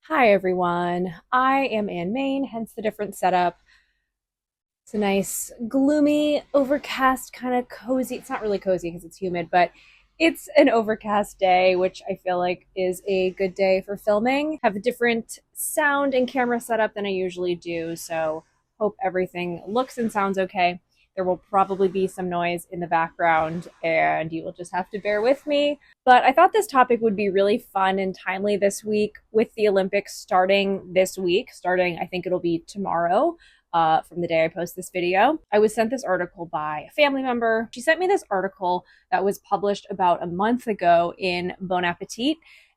Hi everyone, I am in Maine, hence the different setup. It's a nice, gloomy, overcast, kind of cozy. It's not really cozy because it's humid, but it's an overcast day, which I feel like is a good day for filming. Have a different sound and camera setup than I usually do, so hope everything looks and sounds okay. There will probably be some noise in the background, and you will just have to bear with me. But I thought this topic would be really fun and timely this week with the Olympics starting this week. Starting, I think it'll be tomorrow. From the day I post this video. I was sent this article by a family member. She sent me this article that was published about a month ago in Bon Appetit,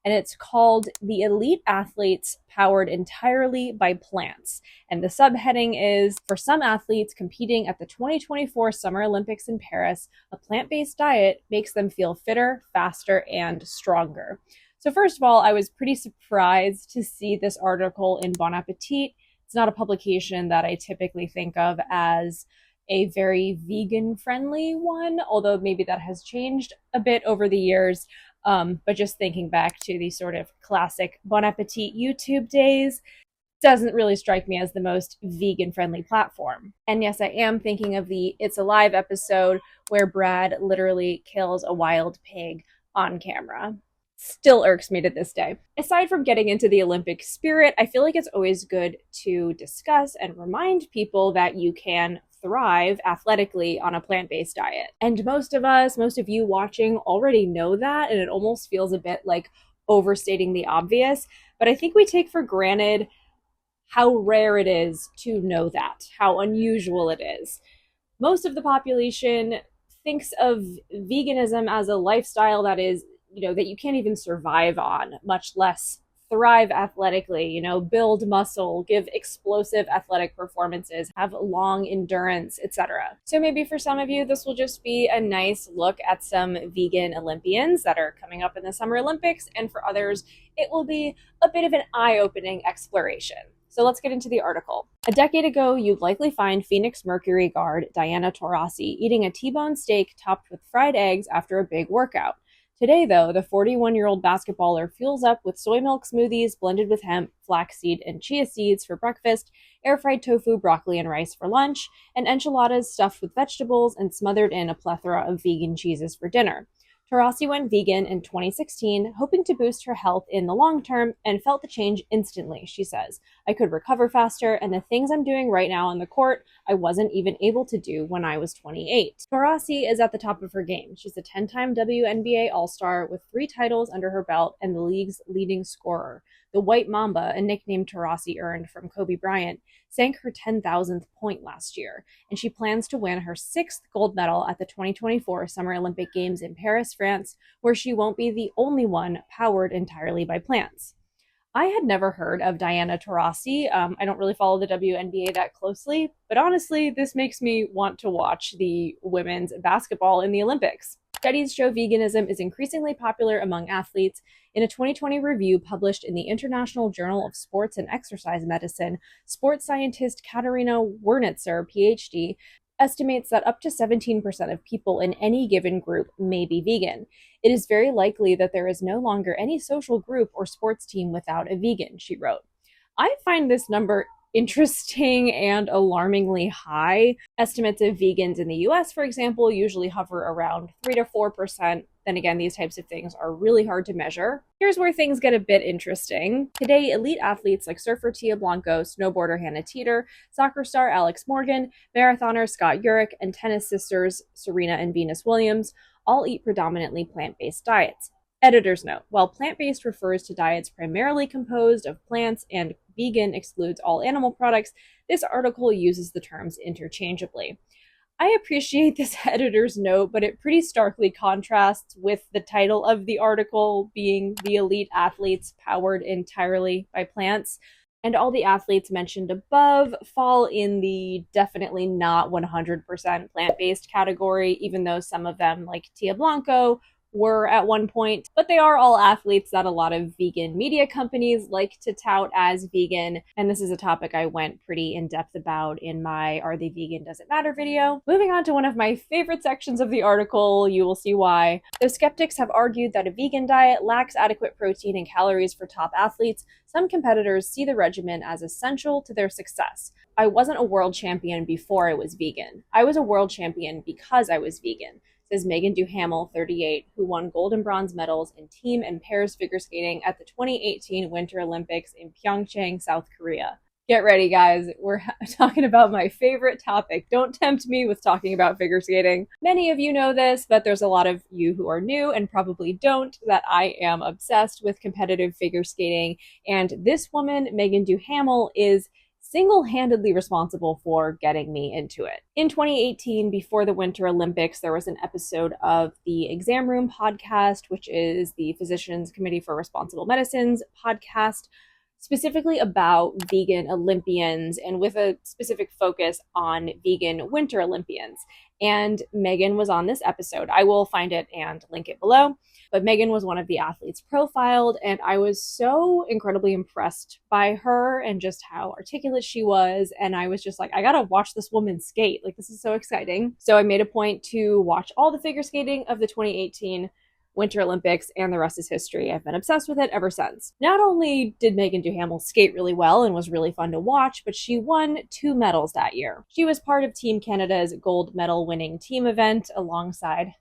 and it's called The Elite Athletes Powered Entirely by Plants. And the subheading is, for some athletes competing at the 2024 Summer Olympics in Paris, a plant-based diet makes them feel fitter, faster, and stronger. So first of all, I was pretty surprised to see this article in Bon Appetit. It's not a publication that I typically think of as a very vegan-friendly one, although maybe that has changed a bit over the years. But just thinking back to the sort of classic Bon Appetit YouTube days, doesn't really strike me as the most vegan-friendly platform. And yes, I am thinking of the It's Alive episode where Brad literally kills a wild pig on camera. Still irks me to this day. Aside from getting into the Olympic spirit, I feel like it's always good to discuss and remind people that you can thrive athletically on a plant-based diet. And most of you watching already know that, and it almost feels a bit like overstating the obvious, but I think we take for granted how rare it is to know that, how unusual it is. Most of the population thinks of veganism as a lifestyle that is that you can't even survive on, much less thrive athletically, build muscle, give explosive athletic performances, have long endurance, etc. So maybe for some of you, this will just be a nice look at some vegan Olympians that are coming up in the Summer Olympics, and for others, it will be a bit of an eye-opening exploration. So let's get into the article. A decade ago, you'd likely find Phoenix Mercury guard Diana Taurasi eating a T-bone steak topped with fried eggs after a big workout. Today, though, the 41-year-old basketballer fuels up with soy milk smoothies blended with hemp, flaxseed, and chia seeds for breakfast, air-fried tofu, broccoli, and rice for lunch, and enchiladas stuffed with vegetables and smothered in a plethora of vegan cheeses for dinner. Taurasi went vegan in 2016, hoping to boost her health in the long term, and felt the change instantly, she says. I could recover faster, and the things I'm doing right now on the court, I wasn't even able to do when I was 28. Taurasi is at the top of her game. She's a 10-time WNBA All-Star with 3 titles under her belt and the league's leading scorer. The White Mamba, a nickname Taurasi earned from Kobe Bryant, sank her 10,000th point last year, and she plans to win her 6th gold medal at the 2024 Summer Olympic Games in Paris, France, where she won't be the only one powered entirely by plants. I had never heard of Diana Taurasi. I don't really follow the WNBA that closely, but honestly, this makes me want to watch the women's basketball in the Olympics. Studies show veganism is increasingly popular among athletes. In a 2020 review published in the International Journal of Sports and Exercise Medicine, sports scientist Katarina Wernitzer, PhD, estimates that up to 17% of people in any given group may be vegan. It is very likely that there is no longer any social group or sports team without a vegan, she wrote. I find this number interesting and alarmingly high. Estimates of vegans in the US, for example, usually hover around 3 to 4%. Then again, these types of things are really hard to measure. Here's where things get a bit interesting. Today, elite athletes like surfer Tia Blanco, snowboarder Hannah Teeter, soccer star Alex Morgan, marathoner Scott Jurek, and tennis sisters Serena and Venus Williams all eat predominantly plant-based diets. Editor's note: while plant-based refers to diets primarily composed of plants and vegan excludes all animal products, this article uses the terms interchangeably. I appreciate this editor's note, but it pretty starkly contrasts with the title of the article being The Elite Athletes Powered Entirely by Plants. And all the athletes mentioned above fall in the definitely not 100% plant-based category, even though some of them, like Tia Blanco, were at one point, but they are all athletes that a lot of vegan media companies like to tout as vegan. And this is a topic I went pretty in depth about in my Are They Vegan Does It Matter video. Moving on to one of my favorite sections of the article, you will see why. Though skeptics have argued that a vegan diet lacks adequate protein and calories for top athletes, some competitors see the regimen as essential to their success. I wasn't a world champion before I was vegan. I was a world champion because I was vegan, says Meagan Duhamel, 38, who won gold and bronze medals in team and pairs figure skating at the 2018 Winter Olympics in Pyeongchang, South Korea. Get ready, guys. We're talking about my favorite topic. Don't tempt me with talking about figure skating. Many of you know this, but there's a lot of you who are new and probably don't, that I am obsessed with competitive figure skating. And this woman, Meagan Duhamel, is single-handedly responsible for getting me into it. In 2018, before the Winter Olympics, there was an episode of the Exam Room podcast, which is the Physicians Committee for Responsible Medicine's podcast, specifically about vegan Olympians and with a specific focus on vegan Winter Olympians. And Meagan was on this episode. I will find it and link it below. But Meagan was one of the athletes profiled, and I was so incredibly impressed by her and just how articulate she was. And I was just like, I gotta watch this woman skate. Like, this is so exciting. So I made a point to watch all the figure skating of the 2018 Winter Olympics, and the rest is history. I've been obsessed with it ever since. Not only did Meagan Duhamel skate really well and was really fun to watch, but she won 2 medals that year. She was part of Team Canada's gold medal winning team event alongside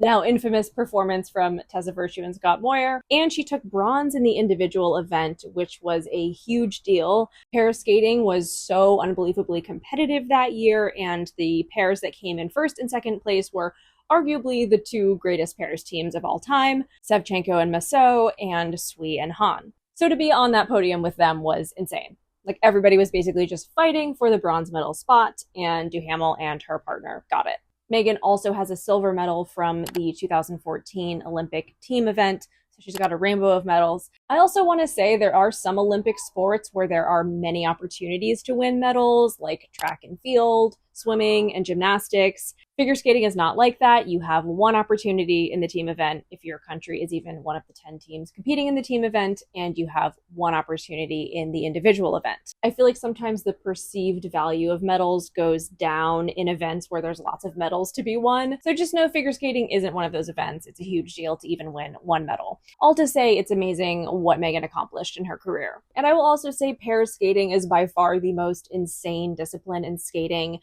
the now infamous performance from Tessa Virtue and Scott Moyer, and she took bronze in the individual event, which was a huge deal. Pair skating was so unbelievably competitive that year, and the pairs that came in first and second place were arguably the 2 greatest pairs teams of all time, Sevchenko and Massot, and Sui and Han. So to be on that podium with them was insane. Like, everybody was basically just fighting for the bronze medal spot, and Duhamel and her partner got it. Meagan also has a silver medal from the 2014 Olympic team event, so she's got a rainbow of medals. I also want to say there are some Olympic sports where there are many opportunities to win medals, like track and field, swimming, and gymnastics. Figure skating is not like that. You have one opportunity in the team event if your country is even one of the 10 teams competing in the team event, and you have one opportunity in the individual event. I feel like sometimes the perceived value of medals goes down in events where there's lots of medals to be won. So just know figure skating isn't one of those events. It's a huge deal to even win one medal. All to say, it's amazing what Meagan accomplished in her career. And I will also say pair skating is by far the most insane discipline in skating.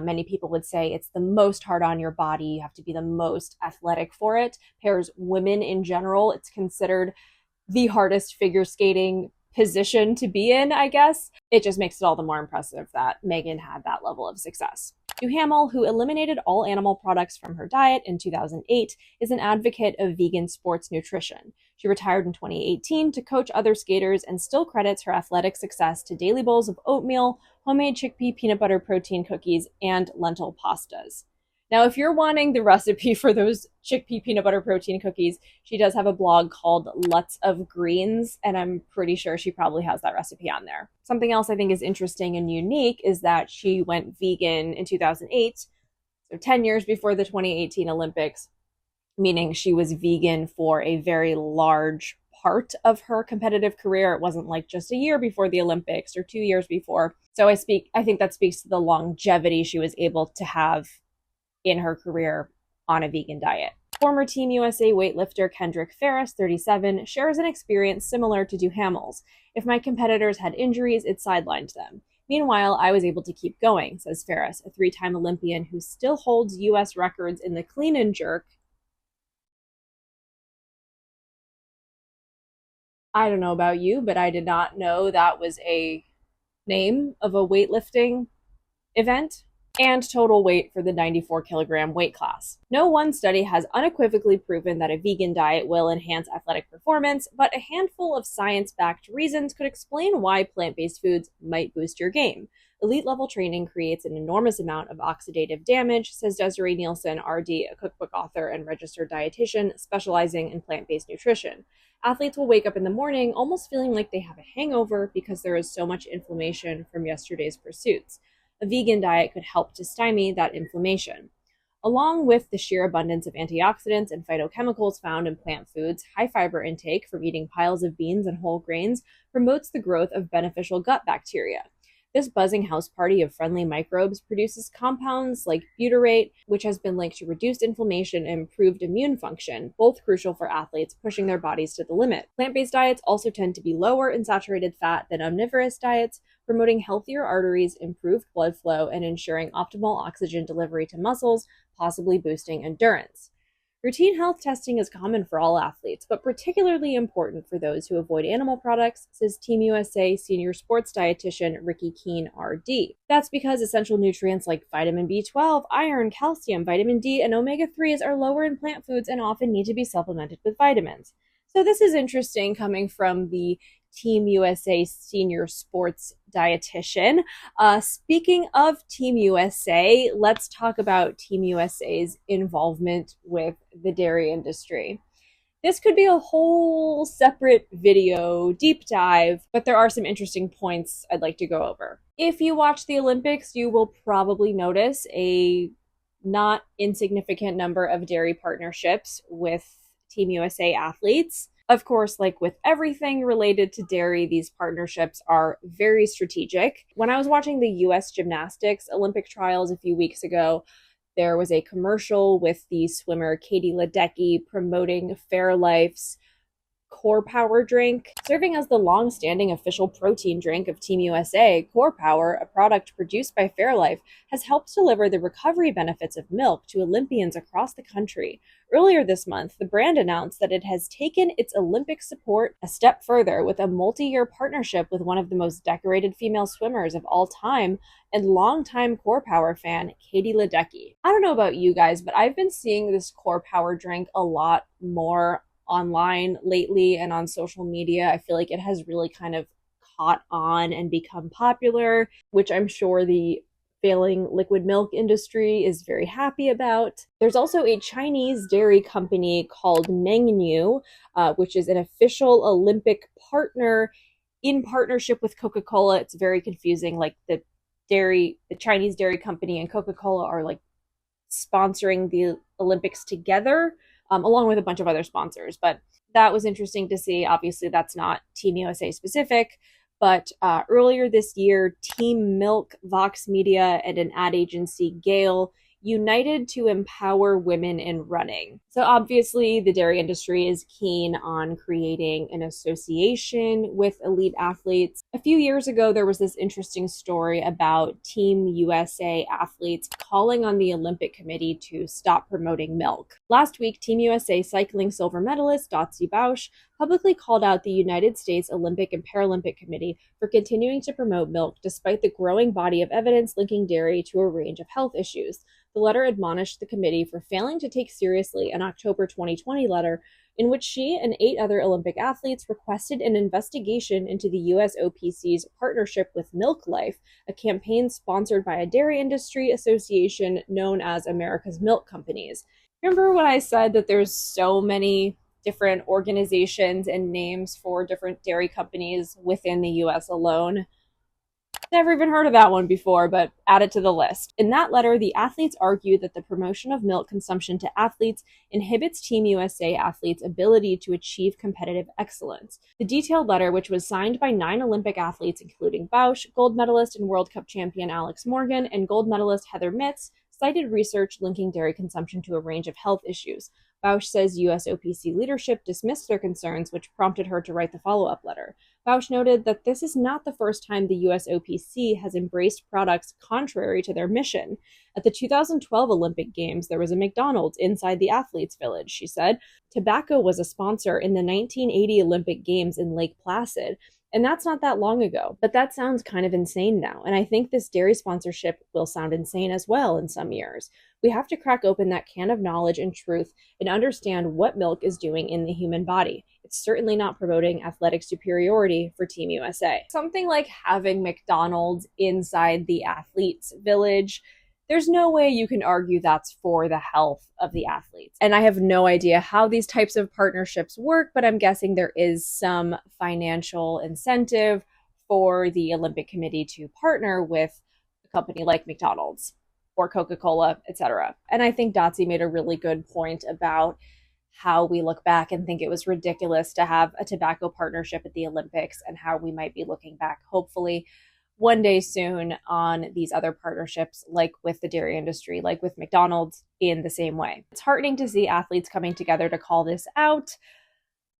Many people would say it's the most hard on your body. You have to be the most athletic for it. Pairs women in general, it's considered the hardest figure skating position to be in, I guess. It just makes it all the more impressive that Meagan had that level of success. Duhamel, who eliminated all animal products from her diet in 2008, is an advocate of vegan sports nutrition. She retired in 2018 to coach other skaters and still credits her athletic success to daily bowls of oatmeal, homemade chickpea peanut butter protein cookies, and lentil pastas. Now, if you're wanting the recipe for those chickpea peanut butter protein cookies, she does have a blog called Lots of Greens, and I'm pretty sure she probably has that recipe on there. Something else I think is interesting and unique is that she went vegan in 2008, so 10 years before the 2018 Olympics, meaning she was vegan for a very large part of her competitive career. It wasn't like just a year before the Olympics or 2 years before. So I think that speaks to the longevity she was able to have in her career on a vegan diet. Former Team USA weightlifter Kendrick Farris, 37, shares an experience similar to Duhamel's. If my competitors had injuries, it sidelined them. Meanwhile, I was able to keep going, says Farris, a 3-time Olympian who still holds US records in the clean and jerk. I don't know about you, but I did not know that was a name of a weightlifting event. And total weight for the 94 kilogram weight class. No one study has unequivocally proven that a vegan diet will enhance athletic performance, but a handful of science-backed reasons could explain why plant-based foods might boost your game. Elite-level training creates an enormous amount of oxidative damage, says Desiree Nielsen, RD, a cookbook author and registered dietitian specializing in plant-based nutrition. Athletes will wake up in the morning almost feeling like they have a hangover because there is so much inflammation from yesterday's pursuits. A vegan diet could help to stymie that inflammation. Along with the sheer abundance of antioxidants and phytochemicals found in plant foods, high fiber intake from eating piles of beans and whole grains promotes the growth of beneficial gut bacteria. This buzzing house party of friendly microbes produces compounds like butyrate, which has been linked to reduced inflammation and improved immune function, both crucial for athletes pushing their bodies to the limit. Plant-based diets also tend to be lower in saturated fat than omnivorous diets, promoting healthier arteries, improved blood flow, and ensuring optimal oxygen delivery to muscles, possibly boosting endurance. Routine health testing is common for all athletes, but particularly important for those who avoid animal products, says Team USA senior sports dietitian Ricky Keene, RD. That's because essential nutrients like vitamin B12, iron, calcium, vitamin D, and omega-3s are lower in plant foods and often need to be supplemented with vitamins. So this is interesting coming from the Team USA senior sports dietitian. Speaking of Team USA, let's talk about Team USA's involvement with the dairy industry. This could be a whole separate video deep dive, but there are some interesting points I'd like to go over. If you watch the Olympics, you will probably notice a not insignificant number of dairy partnerships with Team USA athletes. Of course, like with everything related to dairy, these partnerships are very strategic. When I was watching the US gymnastics Olympic trials a few weeks ago, there was a commercial with the swimmer Katie Ledecky promoting Fairlife's Core Power drink. Serving as the long-standing official protein drink of Team USA, Core Power, a product produced by Fairlife, has helped deliver the recovery benefits of milk to Olympians across the country. Earlier this month, the brand announced that it has taken its Olympic support a step further with a multi-year partnership with one of the most decorated female swimmers of all time and longtime Core Power fan, Katie Ledecky. I don't know about you guys, but I've been seeing this Core Power drink a lot more online lately and on social media. I feel like it has really kind of caught on and become popular, which I'm sure the failing liquid milk industry is very happy about. There's also a Chinese dairy company called Mengniu, which is an official Olympic partner in partnership with Coca-Cola. It's very confusing. Like the Chinese dairy company and Coca-Cola are like sponsoring the Olympics together, along with a bunch of other sponsors. But that was interesting to see. Obviously, that's not Team USA specific. But earlier this year, Team Milk, Vox Media, and an ad agency, GALE, united to empower women in running. So obviously, the dairy industry is keen on creating an association with elite athletes. A few years ago, there was this interesting story about Team USA athletes calling on the Olympic Committee to stop promoting milk. Last week, Team USA cycling silver medalist Dotsie Bausch publicly called out the United States Olympic and Paralympic Committee for continuing to promote milk despite the growing body of evidence linking dairy to a range of health issues. The letter admonished the committee for failing to take seriously an October 2020 letter in which she and 8 other Olympic athletes requested an investigation into the USOPC's partnership with Milk Life, a campaign sponsored by a dairy industry association known as America's Milk Companies. Remember when I said that there's so many different organizations and names for different dairy companies within the US alone? Never even heard of that one before, but add it to the list. In that letter, the athletes argued that the promotion of milk consumption to athletes inhibits Team USA athletes' ability to achieve competitive excellence. The detailed letter, which was signed by 9 Olympic athletes, including Bausch, gold medalist and World Cup champion Alex Morgan, and gold medalist Heather Mitts, cited research linking dairy consumption to a range of health issues. Bausch says USOPC leadership dismissed their concerns, which prompted her to write the follow-up letter. Bausch noted that this is not the first time the USOPC has embraced products contrary to their mission. At the 2012 Olympic Games, there was a McDonald's inside the athletes' village, she said. Tobacco was a sponsor in the 1980 Olympic Games in Lake Placid, and that's not that long ago. But that sounds kind of insane now, and I think this dairy sponsorship will sound insane as well in some years. We have to crack open that can of knowledge and truth and understand what milk is doing in the human body. It's certainly not promoting athletic superiority for Team USA. Something like having McDonald's inside the athletes' village, there's no way you can argue that's for the health of the athletes. And I have no idea how these types of partnerships work, but I'm guessing there is some financial incentive for the Olympic Committee to partner with a company like McDonald's. or Coca-Cola, etc. And I think Dotsie made a really good point about how we look back and think it was ridiculous to have a tobacco partnership at the Olympics, and how we might be looking back, hopefully, one day soon on these other partnerships, like with the dairy industry, like with McDonald's, in the same way. It's heartening to see athletes coming together to call this out,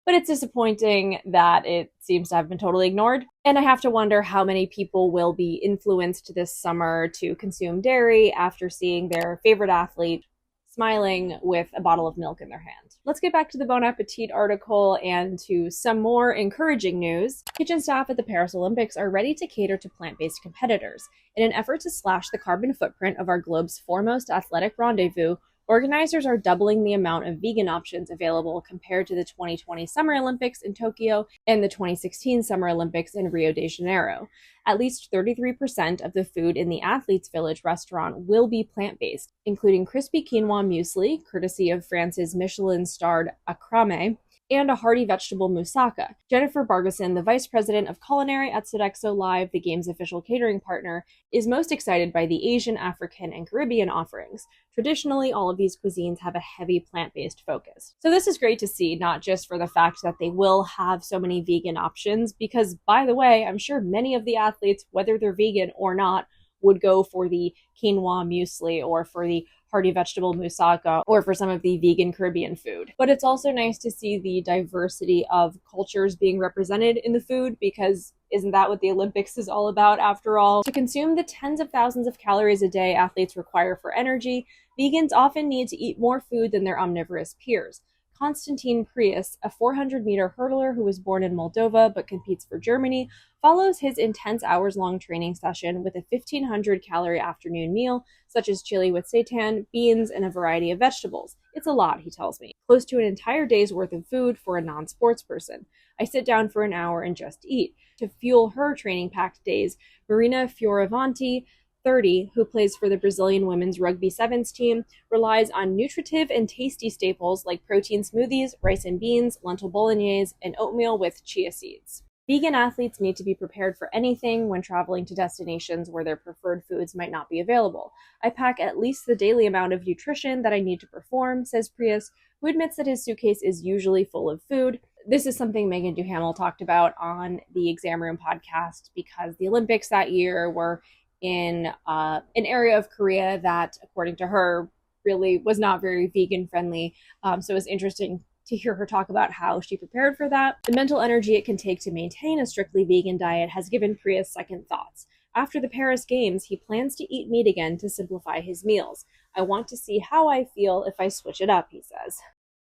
but it's disappointing that it seems to have been totally ignored. And I have to wonder how many people will be influenced this summer to consume dairy after seeing their favorite athlete smiling with a bottle of milk in their hand. Let's get back to the Bon Appetit article and to some more encouraging news. Kitchen staff at the Paris Olympics are ready to cater to plant-based competitors. In an effort to slash the carbon footprint of our globe's foremost athletic rendezvous, organizers are doubling the amount of vegan options available compared to the 2020 Summer Olympics in Tokyo and the 2016 Summer Olympics in Rio de Janeiro. At least 33% of the food in the Athletes Village restaurant will be plant-based, including crispy quinoa muesli, courtesy of France's Michelin-starred Akrame, and a hearty vegetable moussaka. Jennifer Bargason, the vice president of culinary at Sodexo Live, the game's official catering partner, is most excited by the Asian, African, and Caribbean offerings. Traditionally, all of these cuisines have a heavy plant-based focus. So this is great to see, not just for the fact that they will have so many vegan options, because, by the way, I'm sure many of the athletes, whether they're vegan or not, would go for the quinoa muesli or for the hearty vegetable moussaka or for some of the vegan Caribbean food. But it's also nice to see the diversity of cultures being represented in the food, because isn't that what the Olympics is all about after all? To consume the tens of thousands of calories a day athletes require for energy, vegans often need to eat more food than their omnivorous peers. Constantin Preis, a 400-meter hurdler who was born in Moldova but competes for Germany, follows his intense hours-long training session with a 1,500-calorie afternoon meal, such as chili with seitan, beans, and a variety of vegetables. It's a lot, he tells me. Close to an entire day's worth of food for a non-sports person. I sit down for an hour and just eat. To fuel her training-packed days, Marina Fioravanti, 30, who plays for the Brazilian women's rugby sevens team, relies on nutritive and tasty staples like protein smoothies, rice and beans, lentil bolognese, and oatmeal with chia seeds. Vegan athletes need to be prepared for anything when traveling to destinations where their preferred foods might not be available. I pack at least the daily amount of nutrition that I need to perform, says Preis, who admits that his suitcase is usually full of food. This is something Meagan Duhamel talked about on the Exam Room podcast, because the Olympics that year were in an area of Korea that, according to her, really was not very vegan friendly. So it was interesting to hear her talk about how she prepared for that. The mental energy it can take to maintain a strictly vegan diet has given Preis second thoughts. After the Paris Games, he plans to eat meat again to simplify his meals. I want to see how I feel if I switch it up, he says.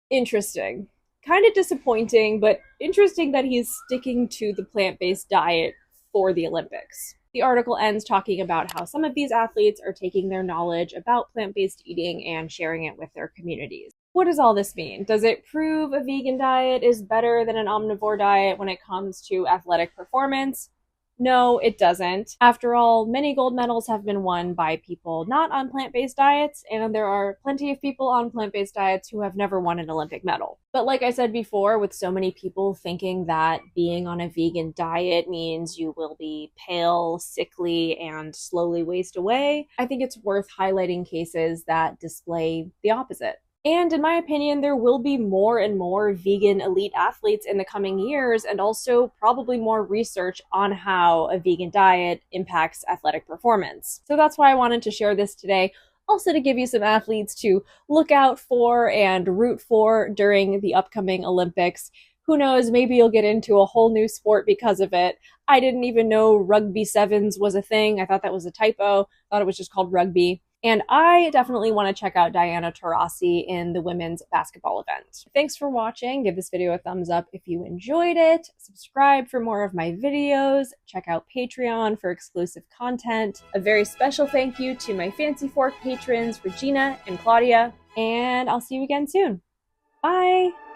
Interesting. Kind of disappointing, but interesting that he's sticking to the plant-based diet for the Olympics. The article ends talking about how some of these athletes are taking their knowledge about plant-based eating and sharing it with their communities. What does all this mean? Does it prove a vegan diet is better than an omnivore diet when it comes to athletic performance? No, it doesn't. After all, many gold medals have been won by people not on plant-based diets, and there are plenty of people on plant-based diets who have never won an Olympic medal. But like I said before, with so many people thinking that being on a vegan diet means you will be pale, sickly, and slowly waste away, I think it's worth highlighting cases that display the opposite. And in my opinion, there will be more and more vegan elite athletes in the coming years, and also probably more research on how a vegan diet impacts athletic performance. So that's why I wanted to share this today. Also to give you some athletes to look out for and root for during the upcoming Olympics. Who knows, maybe you'll get into a whole new sport because of it. I didn't even know rugby sevens was a thing. I thought that was a typo. I thought it was just called rugby. And I definitely want to check out Diana Taurasi in the women's basketball event. Thanks for watching. Give this video a thumbs up if you enjoyed it. Subscribe for more of my videos. Check out Patreon for exclusive content. A very special thank you to my Fancy Fork patrons, Regina and Claudia. And I'll see you again soon. Bye!